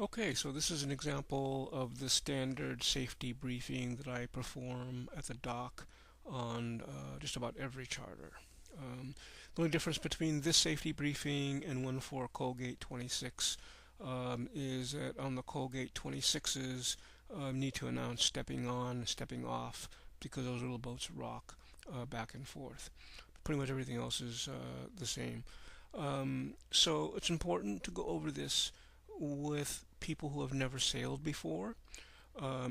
Okay, so this is an example of the standard safety briefing that I perform at the dock on just about every charter. The only difference between this safety briefing and one for Colgate 26 is that on the Colgate 26s, need to announce stepping on, stepping off, because those little boats rock back and forth. Pretty much everything else is the same. So it's important to go over this with people who have never sailed before.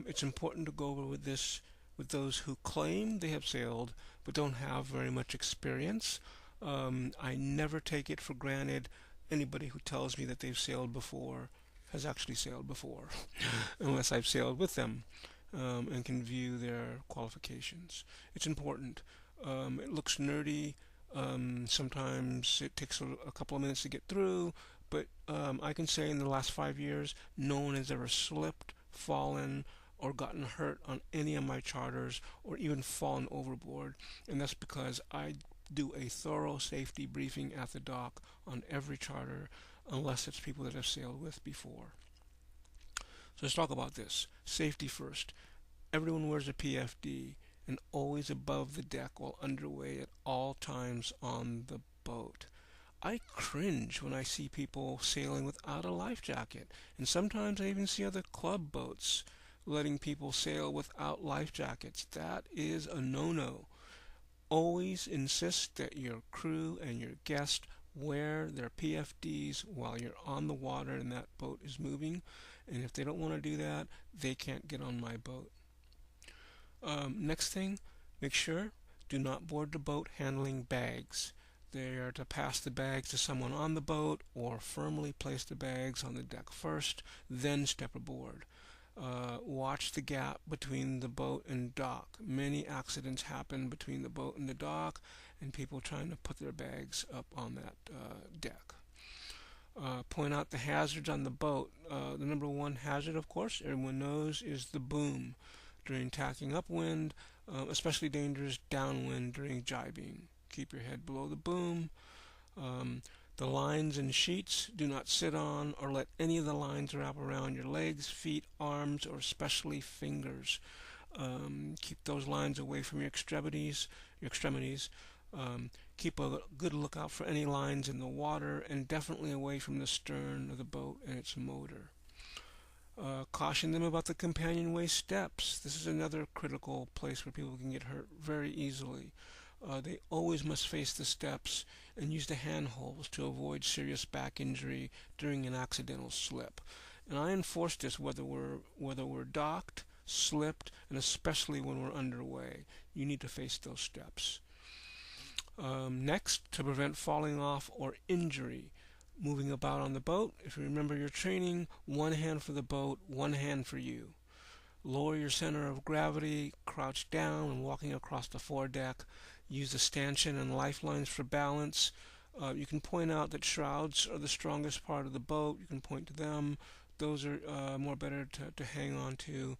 It's important to go over with this with those who claim they have sailed but don't have very much experience. I never take it for granted anybody who tells me that they've sailed before has actually sailed before, unless I've sailed with them and can view their qualifications. It's important. It looks nerdy. Sometimes it takes a couple of minutes to get through, but I can say in the last 5 years, no one has ever slipped, fallen, or gotten hurt on any of my charters, or even fallen overboard. And that's because I do a thorough safety briefing at the dock on every charter, unless it's people that I've sailed with before. So let's talk about this. Safety first. Everyone wears a PFD and always above the deck while underway at all times on the boat. I cringe when I see people sailing without a life jacket, and sometimes I even see other club boats letting people sail without life jackets. That is a no-no. Always insist that your crew and your guests wear their PFDs while you're on the water and that boat is moving, and if they don't want to do that, they can't get on my boat. Next thing, make sure do not board the boat handling bags. They are to pass the bags to someone on the boat or firmly place the bags on the deck first, then step aboard. Watch the gap between the boat and dock. Many accidents happen between the boat and the dock, and people trying to put their bags up on that deck. Point out the hazards on the boat. The number one hazard, of course, everyone knows, is the boom during tacking upwind, especially dangerous downwind during jibing. Keep your head below the boom. The lines and sheets, do not sit on or let any of the lines wrap around your legs, feet, arms, or especially fingers. Keep those lines away from your extremities. Keep a good lookout for any lines in the water, and definitely away from the stern of the boat and its motor. Caution them about the companionway steps. This is another critical place where people can get hurt very easily. They always must face the steps and use the handholds to avoid serious back injury during an accidental slip. And I enforce this whether we're docked, slipped, and especially when we're underway. You need to face those steps. Next, to prevent falling off or injury, moving about on the boat. If you remember your training, one hand for the boat, one hand for you. Lower your center of gravity, crouch down and walking across the foredeck. Use the stanchion and lifelines for balance. You can point out that shrouds are the strongest part of the boat. You can point to them. Those are more better to hang on to.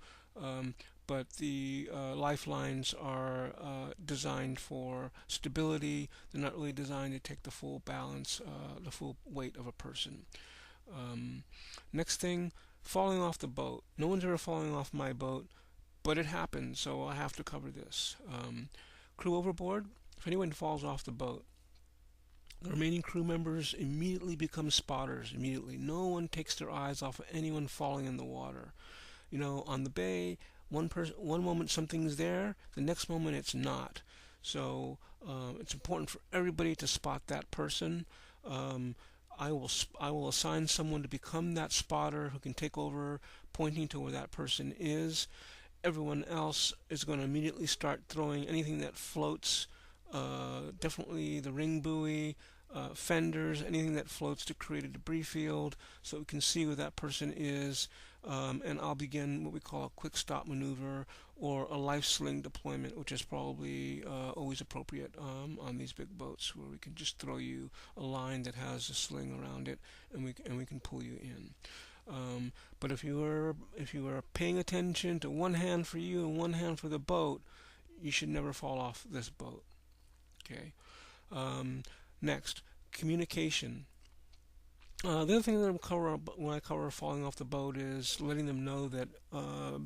But the lifelines are designed for stability. They're not really designed to take the full balance, the full weight of a person. Next thing, falling off the boat. No one's ever falling off my boat, but it happens, so I have to cover this. Crew overboard. If anyone falls off the boat, the remaining crew members immediately become spotters. Immediately, no one takes their eyes off of anyone falling in the water. On the bay, one moment something's there, the next moment it's not. So it's important for everybody to spot that person. I will assign someone to become that spotter who can take over pointing to where that person is. Everyone else is going to immediately start throwing anything that floats, definitely the ring buoy, fenders, anything that floats to create a debris field so we can see where that person is. And I'll begin what we call a quick stop maneuver or a life sling deployment, which is probably always appropriate on these big boats, where we can just throw you a line that has a sling around it, and we can pull you in. But if you are paying attention to one hand for you and one hand for the boat, you should never fall off this boat. Okay. Next, communication. The other thing that I cover when I cover falling off the boat is letting them know that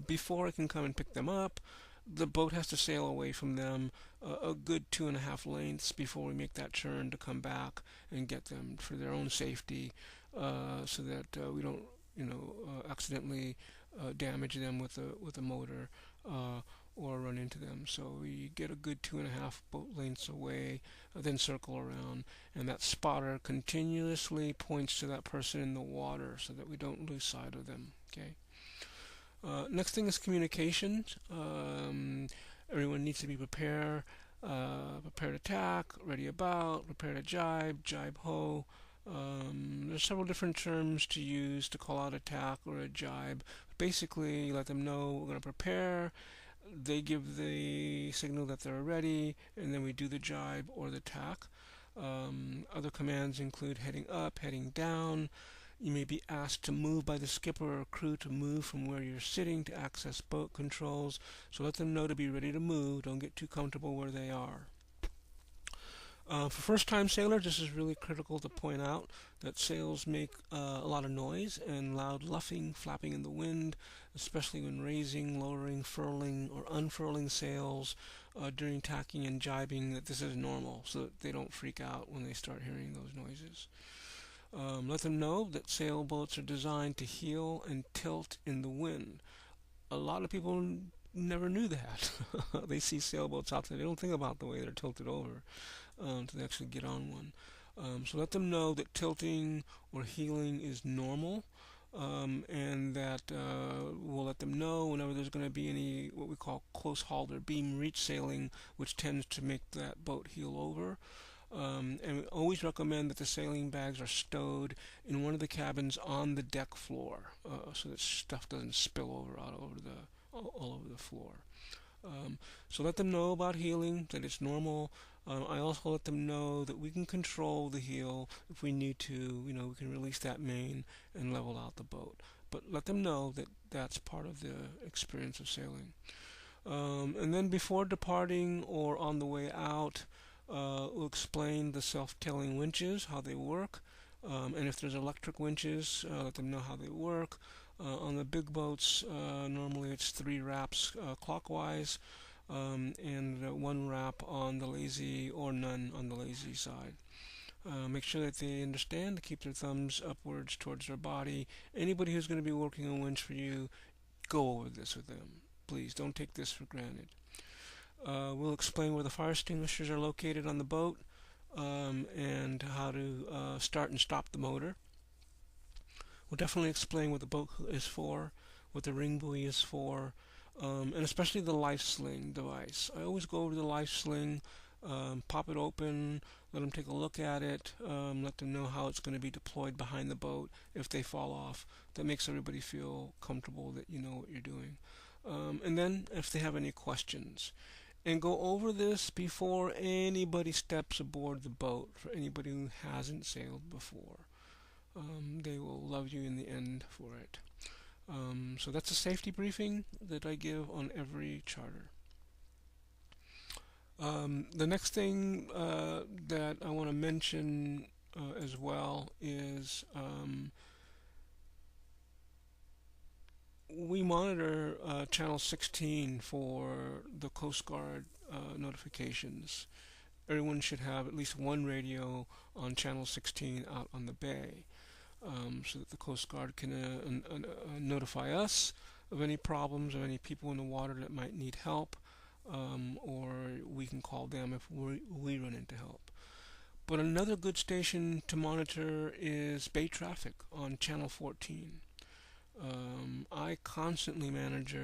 before I can come and pick them up, the boat has to sail away from them a good 2.5 lengths before we make that turn to come back and get them for their own safety, so that we don't, accidentally damage them with a motor. Or run into them. So we get a good 2.5 boat lengths away, then circle around, and that spotter continuously points to that person in the water so that we don't lose sight of them. Okay. Next thing is communication. Everyone needs to be prepared to attack, ready about, prepared to jibe ho. There's several different terms to use to call out attack or a jibe. Basically, you let them know we're going to prepare. They give the signal that they're ready, and then we do the jibe or the tack. Other commands include heading up, heading down. You may be asked to move by the skipper or crew to move from where you're sitting to access boat controls. So let them know to be ready to move. Don't get too comfortable where they are. For first-time sailors, this is really critical to point out that sails make a lot of noise and loud luffing, flapping in the wind, especially when raising, lowering, furling, or unfurling sails during tacking and jibing. That this is normal, so that they don't freak out when they start hearing those noises. Let them know that sailboats are designed to heel and tilt in the wind. A lot of people never knew that. They see sailboats out there, they don't think about the way they're tilted over to actually get on one. So let them know that tilting or heeling is normal, and that we'll let them know whenever there's going to be any what we call close hauled or beam reach sailing, which tends to make that boat heel over. And we always recommend that the sailing bags are stowed in one of the cabins on the deck floor, so that stuff doesn't spill over all over the floor. So let them know about healing, that it's normal. I also let them know that we can control the heel if we need to. We can release that main and level out the boat. But let them know that that's part of the experience of sailing. And then before departing or on the way out, we'll explain the self-tailing winches, how they work. And if there's electric winches, let them know how they work. On the big boats, normally it's 3 wraps clockwise, and 1 wrap on the lazy or none on the lazy side. Make sure that they understand to keep their thumbs upwards towards their body. Anybody who's going to be working a winch for you, go over this with them. Please don't take this for granted. We'll explain where the fire extinguishers are located on the boat, and how to start and stop the motor. We'll definitely explain what the boat is for, what the ring buoy is for, and especially the life sling device. I always go over to the life sling, pop it open, let them take a look at it, let them know how it's going to be deployed behind the boat if they fall off. That makes everybody feel comfortable that you know what you're doing. And then if they have any questions. And go over this before anybody steps aboard the boat, for anybody who hasn't sailed before. They will love you in the end for it. So that's a safety briefing that I give on every charter. The next thing that I want to mention as well is we monitor channel 16 for the Coast Guard notifications. Everyone should have at least one radio on channel 16 out on the bay, so that the Coast Guard can notify us of any problems, of any people in the water that might need help, or we can call them if we run into help. But another good station to monitor is bay traffic on channel 14. I constantly manage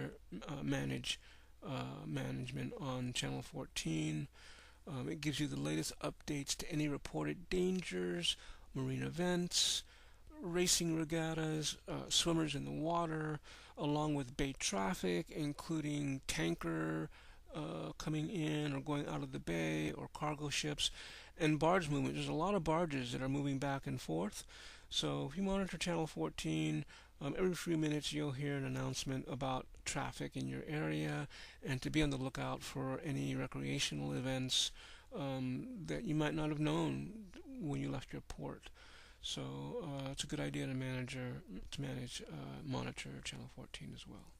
management on channel 14. It gives you the latest updates to any reported dangers, marine events, racing regattas, swimmers in the water, along with bay traffic, including tanker coming in or going out of the bay, or cargo ships, and barge movement. There's a lot of barges that are moving back and forth. So if you monitor channel 14, every few minutes you'll hear an announcement about traffic in your area, and to be on the lookout for any recreational events that you might not have known when you left your port. So it's a good idea to monitor channel 14 as well.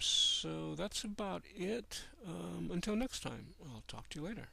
So that's about it. Until next time, I'll talk to you later.